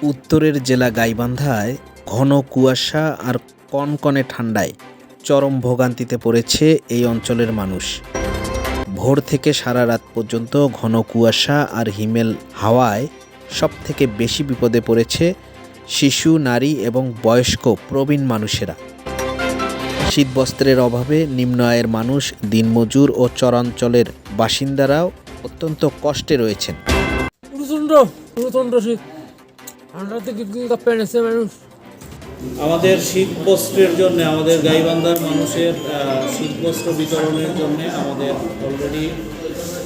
উত্তরের জেলা গাইবান্ধায় ঘন কুয়াশা আর কনকনে ঠান্ডায় চরম ভোগান্তিতে পড়েছে এই অঞ্চলের মানুষ। ভোর থেকে সারা রাত পর্যন্ত ঘন কুয়াশা আর হিমেল হাওয়ায় সবথেকে বেশি বিপদে পড়েছে শিশু, নারী এবং বয়স্ক প্রবীণ মানুষেরা। শীতবস্ত্রের অভাবে নিম্ন আয়ের মানুষ, দিনমজুর ও চরাঞ্চলের বাসিন্দারাও অত্যন্ত কষ্টে রয়েছেন। প্রচণ্ড শীত, ঠান্ডাতে পেরেছে মানুষ। আমাদের শীতবস্ত্রের জন্য, আমাদের গাইবান্ধার মানুষের শীতবস্ত্র বিতরণের জন্য আমাদের অলরেডি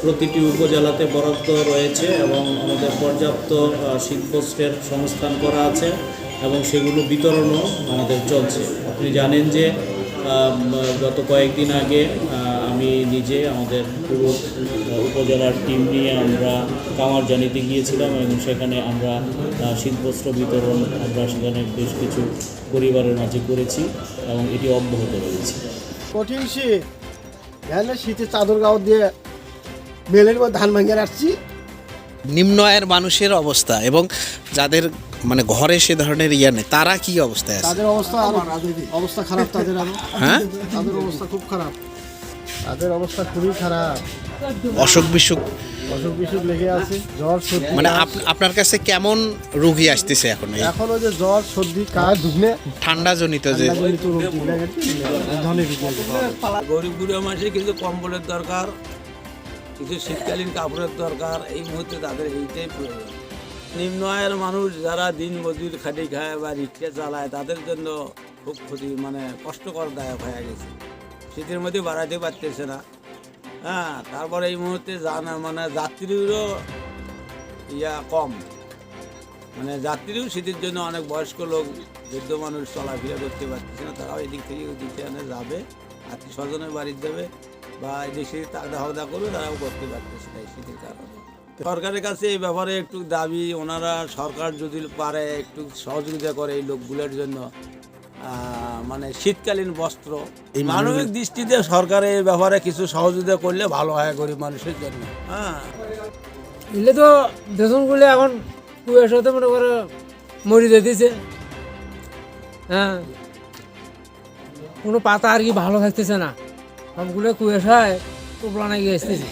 প্রতিটি উপজেলাতে বরাদ্দ রয়েছে এবং আমাদের পর্যাপ্ত শীতবস্ত্রের সংস্থান করা আছে এবং সেগুলো বিতরণও আমাদের চলছে। আপনি জানেন যে গত কয়েকদিন আগে আমি নিজে আমাদের পুরো উপজেলার টিম নিয়ে আমরা কামারজানিতে গিয়েছিলাম এবং সেখানে আমরা শীতবস্ত্র বিতরণ আমরা সেখানে বেশ কিছু পরিবারের মাঝে করেছি এবং এটি অব্যাহত রয়েছে। কঠিন শীত, শীতের চাদর গাও দিয়ে বেলের ধান ভাঙিয়ে রাখছি। নিম্ন আয়ের মানুষের অবস্থা এবং যাদের ঘরে সে ধরনের নেই, তারা কি অবস্থায় আছে? তাদের অবস্থা খারাপ, তাদের অবস্থা খুব খারাপ, তাদের অবস্থা খুবই খারাপ। অসুখ বিসুখ লেগে আছে, জ্বর সর্দি। আপনার কাছে কেমন রোগী আসতেছে এখন? ওই যে জ্বর সর্দি কাজ ঢুকলে ঠান্ডা জনিত যে গরিব গুড়িয়া মাসে কিছু কম্বলের দরকার, কিছু শীতকালীন কাপড়ের দরকার। এই মুহূর্তে তাদের এইটাই প্রয়োজন। নিম্ন আয়ের মানুষ যারা দিন মজুর খাটি খায় বা রিক্সা চালায়, তাদের জন্য খুব কষ্টকরদায়ক হয়ে গেছে। শীতের মধ্যে বাড়াতে পারতেছে না। তারপরে এই মুহূর্তে যাত্রীরও কম, যাত্রীও শীতের জন্য অনেক বয়স্ক লোক, বৃদ্ধ মানুষ চলাফেরা করতে পারতেছে না। তারাও এদিক থেকে ওদিক থেকে যাবে, আত্মীয় স্বজনের বাড়িতে যাবে বা এদিক থেকে তাগদা হরদা করবে, তারাও করতে পারতেছে না এই শীতের কারণে। সরকারের কাছে এই ব্যাপারে একটু দাবি, ওনারা সরকার যদি পারে একটু সহযোগিতা করে এই লোকগুলোর জন্য, শীতকালীন বস্ত্র। মানবিক দৃষ্টিতে সরকারের এই ব্যাপারে কিছু সহযোগিতা করলে ভালো হয় গরিব মানুষের জন্য। এলে তো দেশগুলো এখন কুয়াশাতে মনে করে মরি যেতেছে। কোনো পাতা আর কি ভালো থাকতেছে না, সবগুলো কুয়াশায় টোপলানে গিয়ে আসতেছে।